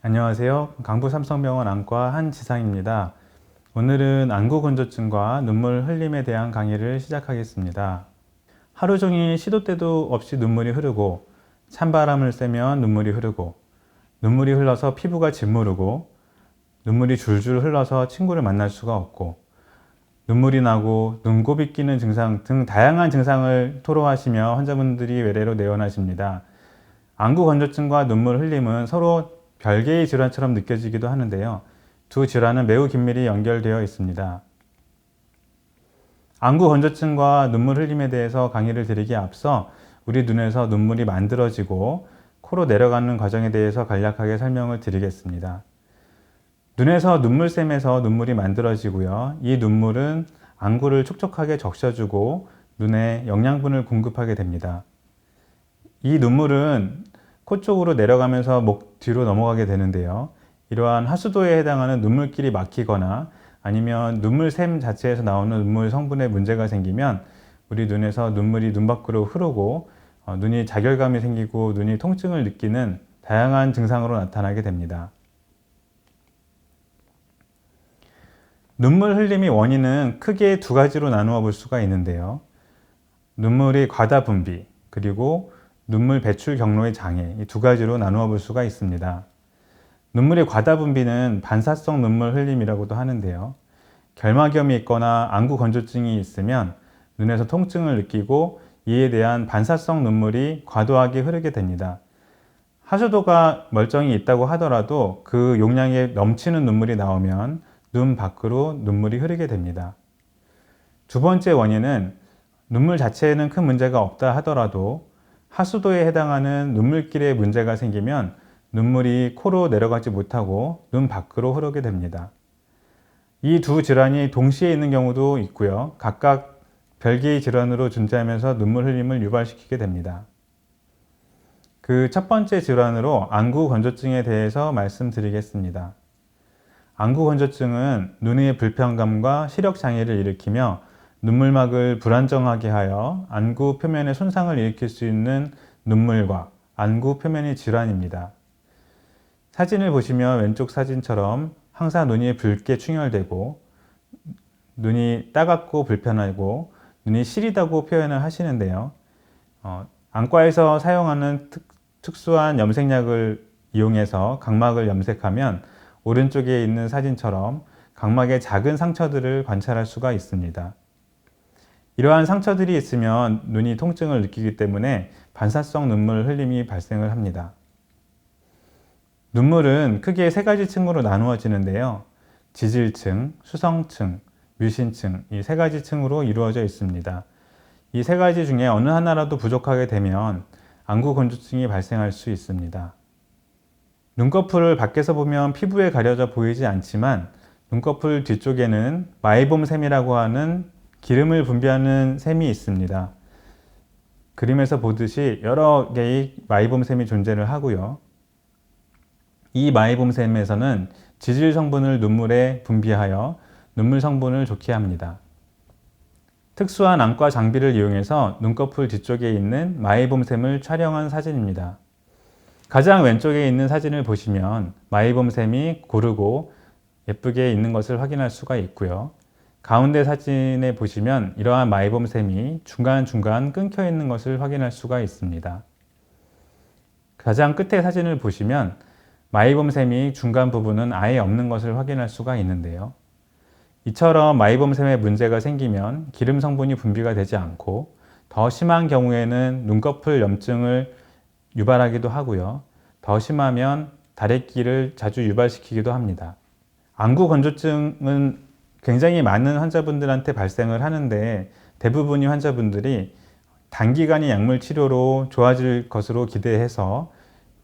안녕하세요. 강부삼성병원 안과 한지상입니다. 오늘은 안구건조증과 눈물 흘림에 대한 강의를 시작하겠습니다. 하루 종일 시도 때도 없이 눈물이 흐르고 찬바람을 쐬면 눈물이 흐르고 눈물이 흘러서 피부가 짓무르고 눈물이 줄줄 흘러서 친구를 만날 수가 없고 눈물이 나고 눈곱이 끼는 증상 등 다양한 증상을 토로하시며 환자분들이 외래로 내원하십니다. 안구건조증과 눈물 흘림은 서로 별개의 질환처럼 느껴지기도 하는데요. 두 질환은 매우 긴밀히 연결되어 있습니다. 안구건조증과 눈물 흘림에 대해서 강의를 드리기에 앞서 우리 눈에서 눈물이 만들어지고 코로 내려가는 과정에 대해서 간략하게 설명을 드리겠습니다. 눈에서 눈물샘에서 눈물이 만들어지고요. 이 눈물은 안구를 촉촉하게 적셔주고 눈에 영양분을 공급하게 됩니다. 이 눈물은 코 쪽으로 내려가면서 목 뒤로 넘어가게 되는데요. 이러한 하수도에 해당하는 눈물길이 막히거나 아니면 눈물샘 자체에서 나오는 눈물 성분에 문제가 생기면 우리 눈에서 눈물이 눈 밖으로 흐르고 눈이 자결감이 생기고 눈이 통증을 느끼는 다양한 증상으로 나타나게 됩니다. 눈물 흘림의 원인은 크게 두 가지로 나누어 볼 수가 있는데요. 눈물의 과다 분비 그리고 눈물 배출 경로의 장애, 이 두 가지로 나누어 볼 수가 있습니다. 눈물의 과다 분비는 반사성 눈물 흘림이라고도 하는데요. 결막염이 있거나 안구 건조증이 있으면 눈에서 통증을 느끼고 이에 대한 반사성 눈물이 과도하게 흐르게 됩니다. 하수도가 멀쩡히 있다고 하더라도 그 용량에 넘치는 눈물이 나오면 눈 밖으로 눈물이 흐르게 됩니다. 두 번째 원인은 눈물 자체에는 큰 문제가 없다 하더라도 하수도에 해당하는 눈물길에 문제가 생기면 눈물이 코로 내려가지 못하고 눈 밖으로 흐르게 됩니다. 이 두 질환이 동시에 있는 경우도 있고요. 각각 별개의 질환으로 존재하면서 눈물 흘림을 유발시키게 됩니다. 그 첫 번째 질환으로 안구 건조증에 대해서 말씀드리겠습니다. 안구 건조증은 눈의 불편감과 시력 장애를 일으키며 눈물막을 불안정하게 하여 안구 표면에 손상을 일으킬 수 있는 눈물과 안구 표면의 질환입니다. 사진을 보시면 왼쪽 사진처럼 항상 눈이 붉게 충혈되고 눈이 따갑고 불편하고 눈이 시리다고 표현을 하시는데요. 안과에서 사용하는 특수한 염색약을 이용해서 각막을 염색하면 오른쪽에 있는 사진처럼 각막에 작은 상처들을 관찰할 수가 있습니다. 이러한 상처들이 있으면 눈이 통증을 느끼기 때문에 반사성 눈물 흘림이 발생을 합니다. 눈물은 크게 세 가지 층으로 나누어지는데요. 지질층, 수성층, 뮤신층 이 세 가지 층으로 이루어져 있습니다. 이 세 가지 중에 어느 하나라도 부족하게 되면 안구 건조증이 발생할 수 있습니다. 눈꺼풀을 밖에서 보면 피부에 가려져 보이지 않지만 눈꺼풀 뒤쪽에는 마이봄샘이라고 하는 기름을 분비하는 샘이 있습니다. 그림에서 보듯이 여러 개의 마이봄샘이 존재를 하고요. 이 마이봄샘에서는 지질 성분을 눈물에 분비하여 눈물 성분을 좋게 합니다. 특수한 안과 장비를 이용해서 눈꺼풀 뒤쪽에 있는 마이봄샘을 촬영한 사진입니다. 가장 왼쪽에 있는 사진을 보시면 마이봄샘이 고르고 예쁘게 있는 것을 확인할 수가 있고요. 가운데 사진에 보시면 이러한 마이봄샘이 중간중간 끊겨 있는 것을 확인할 수가 있습니다. 가장 끝에 사진을 보시면 마이봄샘이 중간 부분은 아예 없는 것을 확인할 수가 있는데요. 이처럼 마이봄샘에 문제가 생기면 기름 성분이 분비가 되지 않고 더 심한 경우에는 눈꺼풀 염증을 유발하기도 하고요. 더 심하면 다래끼를 자주 유발시키기도 합니다. 안구 건조증은 굉장히 많은 환자분들한테 발생을 하는데 대부분의 환자분들이 단기간의 약물 치료로 좋아질 것으로 기대해서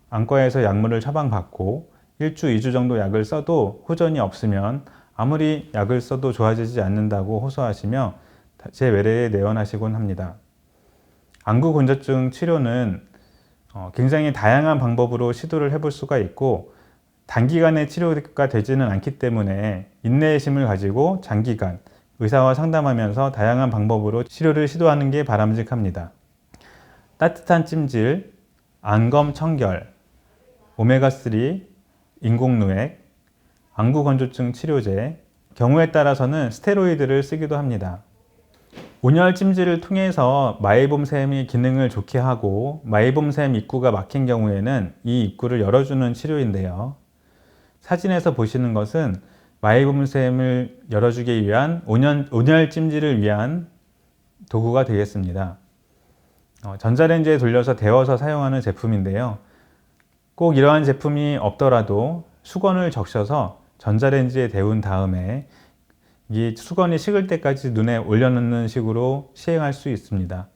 안과에서 약물을 처방받고 1주, 2주 정도 약을 써도 호전이 없으면 아무리 약을 써도 좋아지지 않는다고 호소하시며 제 외래에 내원하시곤 합니다. 안구 건조증 치료는 굉장히 다양한 방법으로 시도를 해볼 수가 있고 단기간에 치료가 되지는 않기 때문에 인내의 심을 가지고 장기간 의사와 상담하면서 다양한 방법으로 치료를 시도하는 게 바람직합니다. 따뜻한 찜질, 안검 청결, 오메가3, 인공누액, 안구건조증 치료제, 경우에 따라서는 스테로이드를 쓰기도 합니다. 온열 찜질을 통해서 마이봄샘이 기능을 좋게 하고 마이봄샘 입구가 막힌 경우에는 이 입구를 열어주는 치료인데요. 사진에서 보시는 것은 마이봄샘을 열어주기 위한 온열 찜질을 위한 도구가 되겠습니다. 전자레인지에 돌려서 데워서 사용하는 제품인데요. 꼭 이러한 제품이 없더라도 수건을 적셔서 전자레인지에 데운 다음에 이 수건이 식을 때까지 눈에 올려놓는 식으로 시행할 수 있습니다.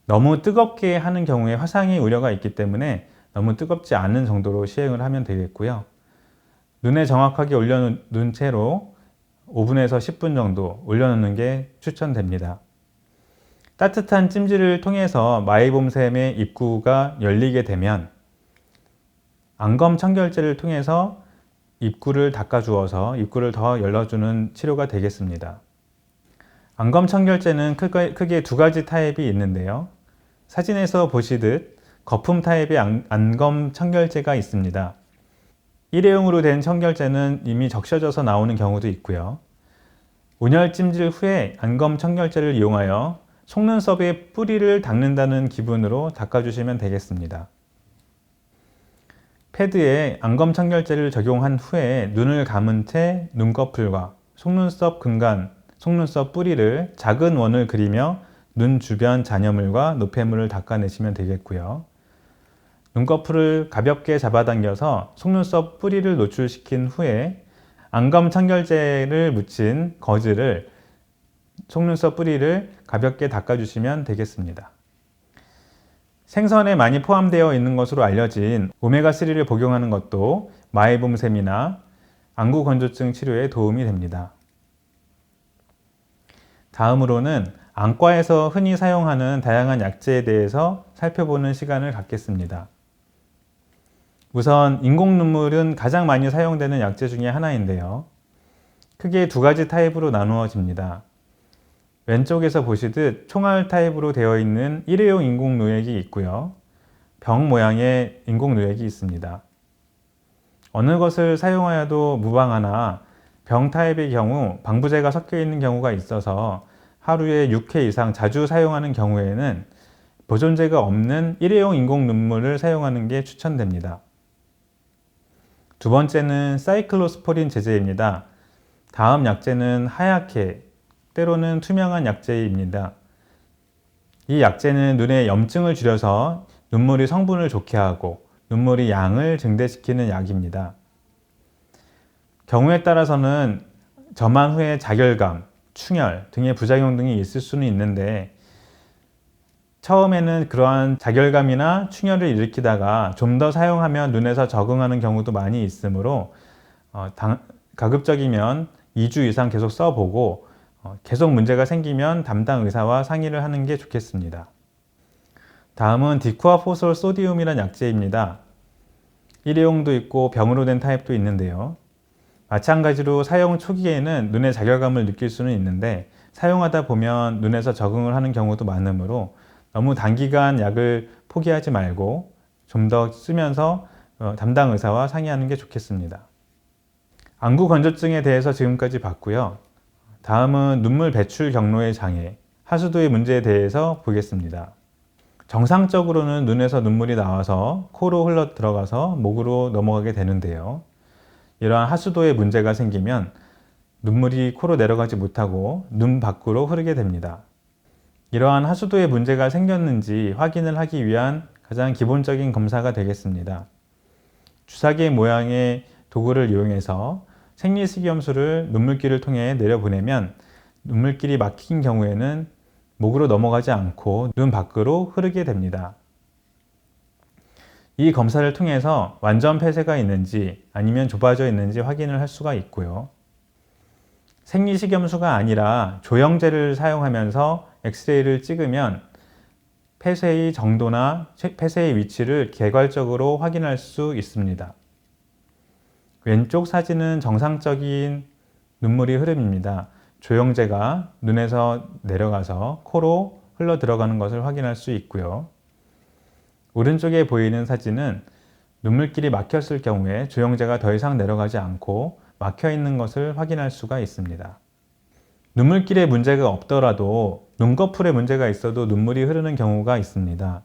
너무 뜨겁게 하는 경우에 화상의 우려가 있기 때문에 너무 뜨겁지 않은 정도로 시행을 하면 되겠고요. 눈에 정확하게 올려놓은 채로 5분에서 10분 정도 올려놓는 게 추천됩니다. 따뜻한 찜질을 통해서 마이봄샘의 입구가 열리게 되면 안검 청결제를 통해서 입구를 닦아주어서 입구를 더 열어주는 치료가 되겠습니다. 안검 청결제는 크게 두 가지 타입이 있는데요. 사진에서 보시듯 거품 타입의 안검 청결제가 있습니다. 일회용으로 된 청결제는 이미 적셔져서 나오는 경우도 있고요. 온열 찜질 후에 안검 청결제를 이용하여 속눈썹의 뿌리를 닦는다는 기분으로 닦아주시면 되겠습니다. 패드에 안검 청결제를 적용한 후에 눈을 감은 채 눈꺼풀과 속눈썹 근간, 속눈썹 뿌리를 작은 원을 그리며 눈 주변 잔여물과 노폐물을 닦아내시면 되겠고요. 눈꺼풀을 가볍게 잡아당겨서 속눈썹 뿌리를 노출시킨 후에 안검 청결제를 묻힌 거즈를 속눈썹 뿌리를 가볍게 닦아주시면 되겠습니다. 생선에 많이 포함되어 있는 것으로 알려진 오메가3를 복용하는 것도 마이봄샘이나 안구건조증 치료에 도움이 됩니다. 다음으로는 안과에서 흔히 사용하는 다양한 약제에 대해서 살펴보는 시간을 갖겠습니다. 우선 인공눈물은 가장 많이 사용되는 약제 중에 하나인데요. 크게 두 가지 타입으로 나누어집니다. 왼쪽에서 보시듯 총알 타입으로 되어 있는 일회용 인공누액이 있고요. 병 모양의 인공누액이 있습니다. 어느 것을 사용하여도 무방하나 병 타입의 경우 방부제가 섞여 있는 경우가 있어서 하루에 6회 이상 자주 사용하는 경우에는 보존제가 없는 일회용 인공눈물을 사용하는 게 추천됩니다. 두 번째는 사이클로스포린 제제입니다. 다음 약제는 하얗게 때로는 투명한 약제입니다. 이 약제는 눈의 염증을 줄여서 눈물이 성분을 좋게 하고 눈물의 양을 증대시키는 약입니다. 경우에 따라서는 점한 후에 자결감, 충혈 등의 부작용 등이 있을 수는 있는데 처음에는 그러한 자결감이나 충혈을 일으키다가 좀 더 사용하면 눈에서 적응하는 경우도 많이 있으므로 가급적이면 2주 이상 계속 써보고 계속 문제가 생기면 담당 의사와 상의를 하는 게 좋겠습니다. 다음은 디쿠아포솔 소디움이라는 약제입니다. 일회용도 있고 병으로 된 타입도 있는데요. 마찬가지로 사용 초기에는 눈의 자결감을 느낄 수는 있는데 사용하다 보면 눈에서 적응을 하는 경우도 많으므로 너무 단기간 약을 포기하지 말고 좀 더 쓰면서 담당 의사와 상의하는 게 좋겠습니다. 안구 건조증에 대해서 지금까지 봤고요. 다음은 눈물 배출 경로의 장애, 하수도의 문제에 대해서 보겠습니다. 정상적으로는 눈에서 눈물이 나와서 코로 흘러 들어가서 목으로 넘어가게 되는데요. 이러한 하수도에 문제가 생기면 눈물이 코로 내려가지 못하고 눈 밖으로 흐르게 됩니다. 이러한 하수도에 문제가 생겼는지 확인을 하기 위한 가장 기본적인 검사가 되겠습니다. 주사기 모양의 도구를 이용해서 생리식염수를 눈물길을 통해 내려보내면 눈물길이 막힌 경우에는 목으로 넘어가지 않고 눈 밖으로 흐르게 됩니다. 이 검사를 통해서 완전 폐쇄가 있는지 아니면 좁아져 있는지 확인을 할 수가 있고요. 생리식염수가 아니라 조영제를 사용하면서 엑스레이를 찍으면 폐쇄의 정도나 폐쇄의 위치를 개괄적으로 확인할 수 있습니다. 왼쪽 사진은 정상적인 눈물이 흐름입니다. 조영제가 눈에서 내려가서 코로 흘러 들어가는 것을 확인할 수 있고요. 오른쪽에 보이는 사진은 눈물길이 막혔을 경우에 조영제가 더 이상 내려가지 않고 막혀 있는 것을 확인할 수가 있습니다. 눈물길에 문제가 없더라도 눈꺼풀에 문제가 있어도 눈물이 흐르는 경우가 있습니다.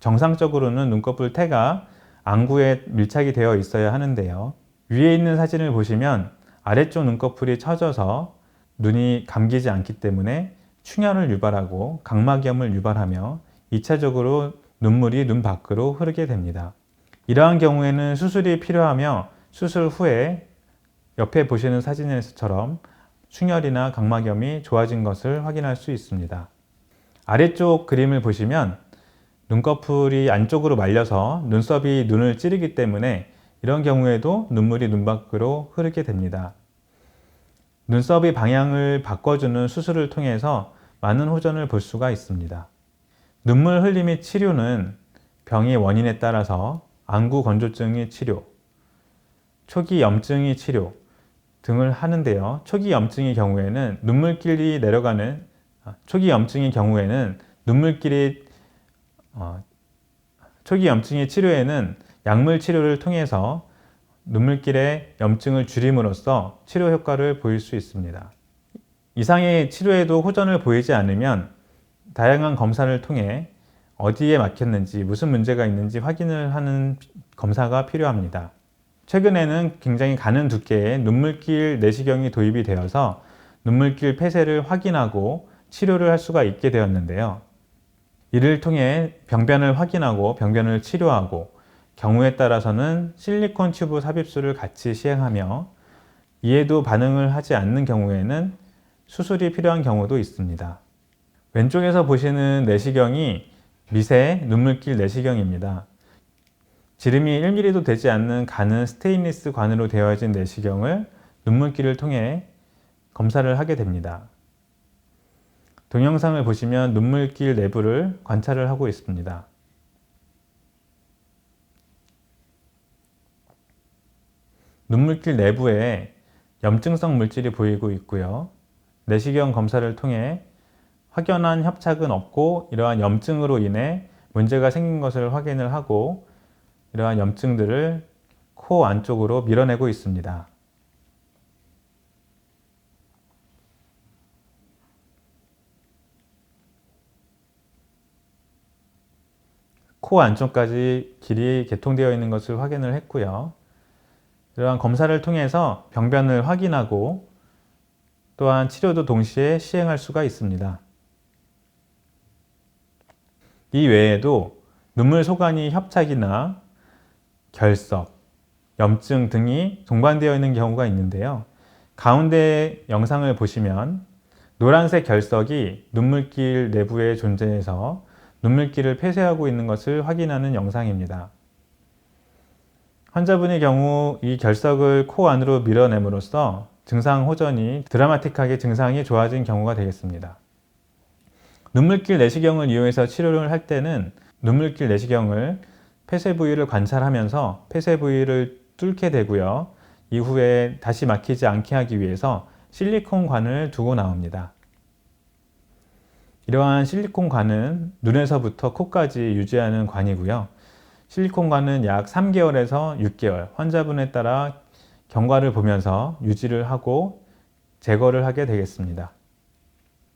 정상적으로는 눈꺼풀 태가 안구에 밀착이 되어 있어야 하는데요. 위에 있는 사진을 보시면 아래쪽 눈꺼풀이 처져서 눈이 감기지 않기 때문에 충혈을 유발하고 각막염을 유발하며 2차적으로 눈물이 눈 밖으로 흐르게 됩니다. 이러한 경우에는 수술이 필요하며 수술 후에 옆에 보시는 사진에서처럼 충혈이나 각막염이 좋아진 것을 확인할 수 있습니다. 아래쪽 그림을 보시면 눈꺼풀이 안쪽으로 말려서 눈썹이 눈을 찌르기 때문에 이런 경우에도 눈물이 눈 밖으로 흐르게 됩니다. 눈썹의 방향을 바꿔주는 수술을 통해서 많은 호전을 볼 수가 있습니다. 눈물 흘림의 치료는 병의 원인에 따라서 안구 건조증의 치료, 초기 염증의 치료 등을 하는데요. 초기 염증의 경우에는 눈물길이 초기 염증의 치료에는 약물 치료를 통해서 눈물길의 염증을 줄임으로써 치료 효과를 보일 수 있습니다. 이상의 치료에도 호전을 보이지 않으면 다양한 검사를 통해 어디에 막혔는지 무슨 문제가 있는지 확인을 하는 검사가 필요합니다. 최근에는 굉장히 가는 두께의 눈물길 내시경이 도입이 되어서 눈물길 폐쇄를 확인하고 치료를 할 수가 있게 되었는데요. 이를 통해 병변을 확인하고 병변을 치료하고 경우에 따라서는 실리콘 튜브 삽입술을 같이 시행하며 이에도 반응을 하지 않는 경우에는 수술이 필요한 경우도 있습니다. 왼쪽에서 보시는 내시경이 미세 눈물길 내시경입니다. 지름이 1mm도 되지 않는 가는 스테인리스 관으로 되어진 내시경을 눈물길을 통해 검사를 하게 됩니다. 동영상을 보시면 눈물길 내부를 관찰을 하고 있습니다. 눈물길 내부에 염증성 물질이 보이고 있고요. 내시경 검사를 통해 확연한 협착은 없고 이러한 염증으로 인해 문제가 생긴 것을 확인을 하고 이러한 염증들을 코 안쪽으로 밀어내고 있습니다. 코 안쪽까지 길이 개통되어 있는 것을 확인을 했고요. 이러한 검사를 통해서 병변을 확인하고 또한 치료도 동시에 시행할 수가 있습니다. 이 외에도 눈물 소관이 협착이나 결석, 염증 등이 동반되어 있는 경우가 있는데요. 가운데 영상을 보시면 노란색 결석이 눈물길 내부에 존재해서 눈물길을 폐쇄하고 있는 것을 확인하는 영상입니다. 환자분의 경우 이 결석을 코 안으로 밀어냄으로써 증상 호전이 드라마틱하게 증상이 좋아진 경우가 되겠습니다. 눈물길 내시경을 이용해서 치료를 할 때는 눈물길 내시경을 폐쇄 부위를 관찰하면서 폐쇄 부위를 뚫게 되고요. 이후에 다시 막히지 않게 하기 위해서 실리콘 관을 두고 나옵니다. 이러한 실리콘 관은 눈에서부터 코까지 유지하는 관이고요. 실리콘 관은 약 3개월에서 6개월 환자분에 따라 경과를 보면서 유지를 하고 제거를 하게 되겠습니다.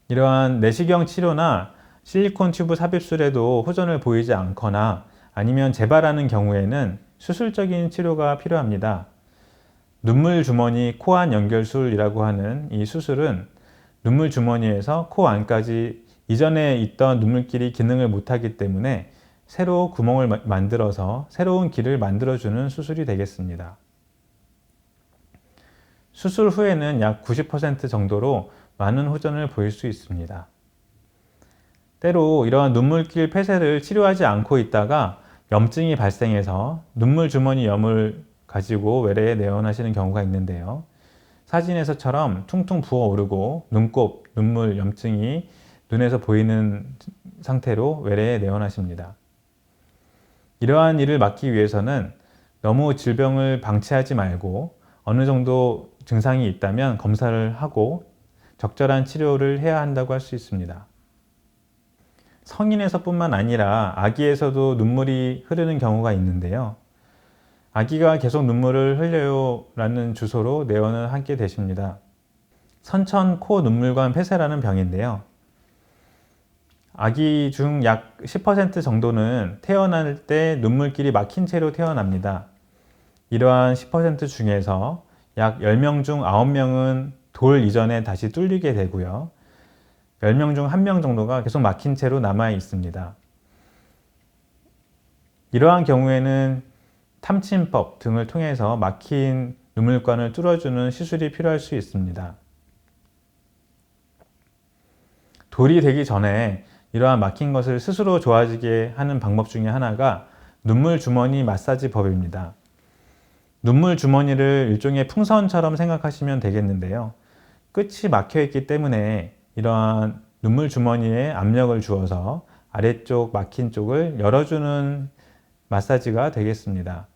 이러한 내시경 치료나 실리콘 튜브 삽입술에도 호전을 보이지 않거나 아니면 재발하는 경우에는 수술적인 치료가 필요합니다. 눈물 주머니 코안 연결술이라고 하는 이 수술은 눈물 주머니에서 코 안까지 이전에 있던 눈물길이 기능을 못하기 때문에 새로 구멍을 만들어서 새로운 길을 만들어주는 수술이 되겠습니다. 수술 후에는 약 90% 정도로 많은 호전을 보일 수 있습니다. 때로 이러한 눈물길 폐쇄를 치료하지 않고 있다가 염증이 발생해서 눈물 주머니 염을 가지고 외래에 내원하시는 경우가 있는데요. 사진에서처럼 퉁퉁 부어오르고 눈곱, 눈물, 염증이 눈에서 보이는 상태로 외래에 내원하십니다. 이러한 일을 막기 위해서는 너무 질병을 방치하지 말고 어느 정도 증상이 있다면 검사를 하고 적절한 치료를 해야 한다고 할 수 있습니다. 성인에서뿐만 아니라 아기에서도 눈물이 흐르는 경우가 있는데요. 아기가 계속 눈물을 흘려요 라는 주소로 내원을 하게 되십니다. 선천 코 눈물관 폐쇄라는 병인데요. 아기 중 약 10% 정도는 태어날 때 눈물길이 막힌 채로 태어납니다. 이러한 10% 중에서 약 10명 중 9명은 돌 이전에 다시 뚫리게 되고요. 10명 중 1명 정도가 계속 막힌 채로 남아 있습니다. 이러한 경우에는 탐침법 등을 통해서 막힌 눈물관을 뚫어주는 시술이 필요할 수 있습니다. 돌이 되기 전에 이러한 막힌 것을 스스로 좋아지게 하는 방법 중에 하나가 눈물 주머니 마사지법입니다. 눈물 주머니를 일종의 풍선처럼 생각하시면 되겠는데요. 끝이 막혀 있기 때문에 이러한 눈물 주머니에 압력을 주어서 아래쪽 막힌 쪽을 열어주는 마사지가 되겠습니다.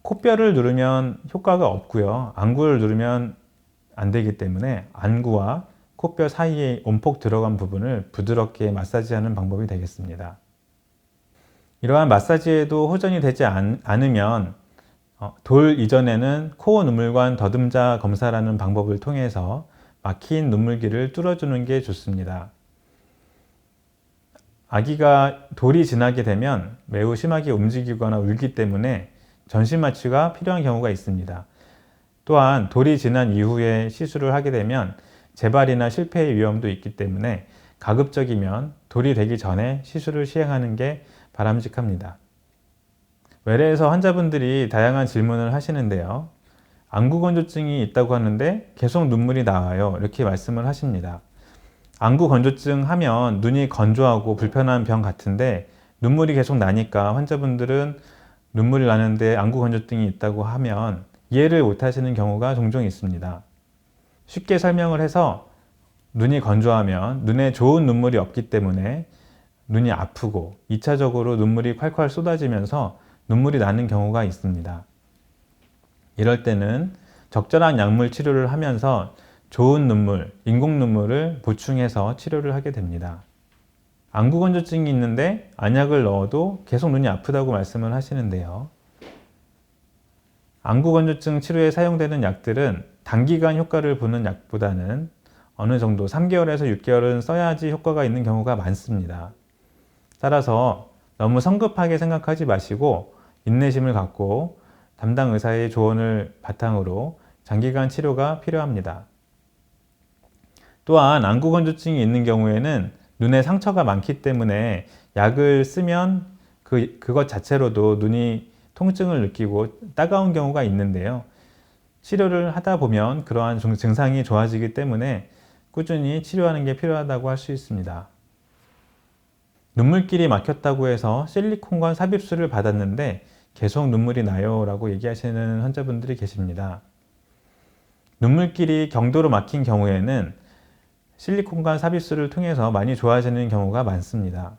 코뼈를 누르면 효과가 없고요. 안구를 누르면 안 되기 때문에 안구와 코뼈 사이에 온폭 들어간 부분을 부드럽게 마사지하는 방법이 되겠습니다. 이러한 마사지에도 호전이 되지 않으면 돌 이전에는 코어 눈물관 더듬자 검사라는 방법을 통해서 막힌 눈물길을 뚫어주는 게 좋습니다. 아기가 돌이 지나게 되면 매우 심하게 움직이거나 울기 때문에 전신 마취가 필요한 경우가 있습니다. 또한 돌이 지난 이후에 시술을 하게 되면 재발이나 실패의 위험도 있기 때문에 가급적이면 돌이 되기 전에 시술을 시행하는 게 바람직합니다. 외래에서 환자분들이 다양한 질문을 하시는데요. 안구건조증이 있다고 하는데 계속 눈물이 나와요. 이렇게 말씀을 하십니다. 안구건조증 하면 눈이 건조하고 불편한 병 같은데 눈물이 계속 나니까 환자분들은 눈물이 나는데 안구건조증이 있다고 하면 이해를 못 하시는 경우가 종종 있습니다. 쉽게 설명을 해서 눈이 건조하면 눈에 좋은 눈물이 없기 때문에 눈이 아프고 2차적으로 눈물이 콸콸 쏟아지면서 눈물이 나는 경우가 있습니다. 이럴 때는 적절한 약물 치료를 하면서 좋은 눈물, 인공 눈물을 보충해서 치료를 하게 됩니다. 안구건조증이 있는데 안약을 넣어도 계속 눈이 아프다고 말씀을 하시는데요. 안구건조증 치료에 사용되는 약들은 단기간 효과를 보는 약보다는 어느 정도 3개월에서 6개월은 써야지 효과가 있는 경우가 많습니다. 따라서 너무 성급하게 생각하지 마시고 인내심을 갖고 담당 의사의 조언을 바탕으로 장기간 치료가 필요합니다. 또한 안구건조증이 있는 경우에는 눈에 상처가 많기 때문에 약을 쓰면 그것 자체로도 눈이 통증을 느끼고 따가운 경우가 있는데요. 치료를 하다 보면 그러한 증상이 좋아지기 때문에 꾸준히 치료하는 게 필요하다고 할 수 있습니다. 눈물길이 막혔다고 해서 실리콘관 삽입술을 받았는데 계속 눈물이 나요 라고 얘기하시는 환자분들이 계십니다. 눈물길이 경도로 막힌 경우에는 실리콘관 삽입술을 통해서 많이 좋아지는 경우가 많습니다.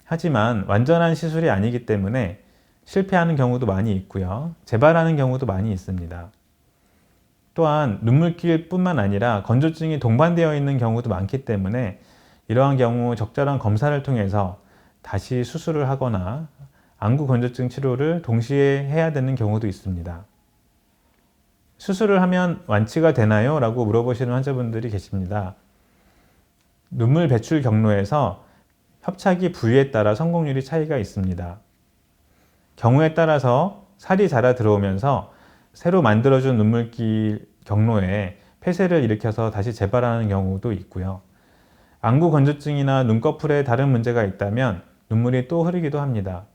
하지만 완전한 시술이 아니기 때문에 실패하는 경우도 많이 있고요. 재발하는 경우도 많이 있습니다. 또한 눈물길 뿐만 아니라 건조증이 동반되어 있는 경우도 많기 때문에 이러한 경우 적절한 검사를 통해서 다시 수술을 하거나 안구건조증 치료를 동시에 해야 되는 경우도 있습니다. 수술을 하면 완치가 되나요? 라고 물어보시는 환자분들이 계십니다. 눈물 배출 경로에서 협착이 부위에 따라 성공률이 차이가 있습니다. 경우에 따라서 살이 자라 들어오면서 새로 만들어준 눈물길 경로에 폐쇄를 일으켜서 다시 재발하는 경우도 있고요. 안구 건조증이나 눈꺼풀에 다른 문제가 있다면 눈물이 또 흐르기도 합니다.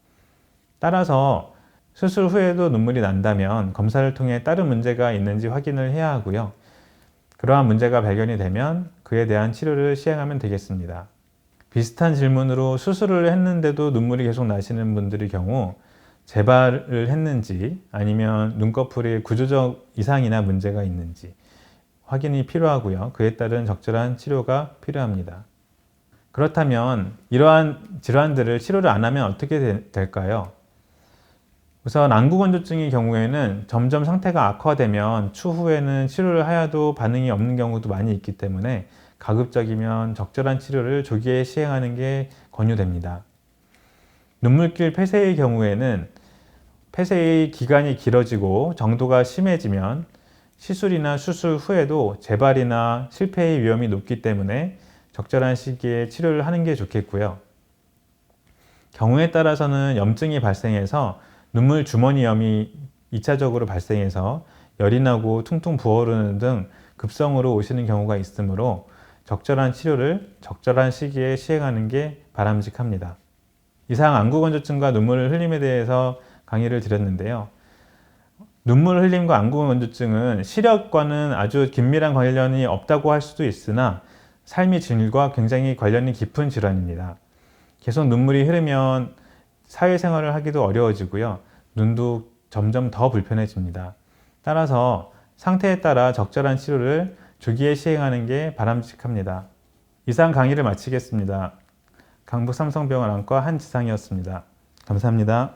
따라서 수술 후에도 눈물이 난다면 검사를 통해 다른 문제가 있는지 확인을 해야 하고요. 그러한 문제가 발견이 되면 그에 대한 치료를 시행하면 되겠습니다. 비슷한 질문으로 수술을 했는데도 눈물이 계속 나시는 분들의 경우 재발을 했는지 아니면 눈꺼풀에 구조적 이상이나 문제가 있는지 확인이 필요하고요. 그에 따른 적절한 치료가 필요합니다. 그렇다면 이러한 질환들을 치료를 안 하면 어떻게 될까요? 우선 안구건조증의 경우에는 점점 상태가 악화되면 추후에는 치료를 하여도 반응이 없는 경우도 많이 있기 때문에 가급적이면 적절한 치료를 조기에 시행하는 게 권유됩니다. 눈물길 폐쇄의 경우에는 폐쇄의 기간이 길어지고 정도가 심해지면 시술이나 수술 후에도 재발이나 실패의 위험이 높기 때문에 적절한 시기에 치료를 하는 게 좋겠고요. 경우에 따라서는 염증이 발생해서 눈물 주머니염이 2차적으로 발생해서 열이 나고 퉁퉁 부어오르는 등 급성으로 오시는 경우가 있으므로 적절한 치료를 적절한 시기에 시행하는 게 바람직합니다. 이상 안구건조증과 눈물 흘림에 대해서 강의를 드렸는데요. 눈물 흘림과 안구건조증은 시력과는 아주 긴밀한 관련이 없다고 할 수도 있으나 삶의 질과 굉장히 관련이 깊은 질환입니다. 계속 눈물이 흐르면 사회생활을 하기도 어려워지고요. 눈도 점점 더 불편해집니다. 따라서 상태에 따라 적절한 치료를 주기에 시행하는 게 바람직합니다. 이상 강의를 마치겠습니다. 강북 삼성병원 안과 한지상이었습니다. 감사합니다.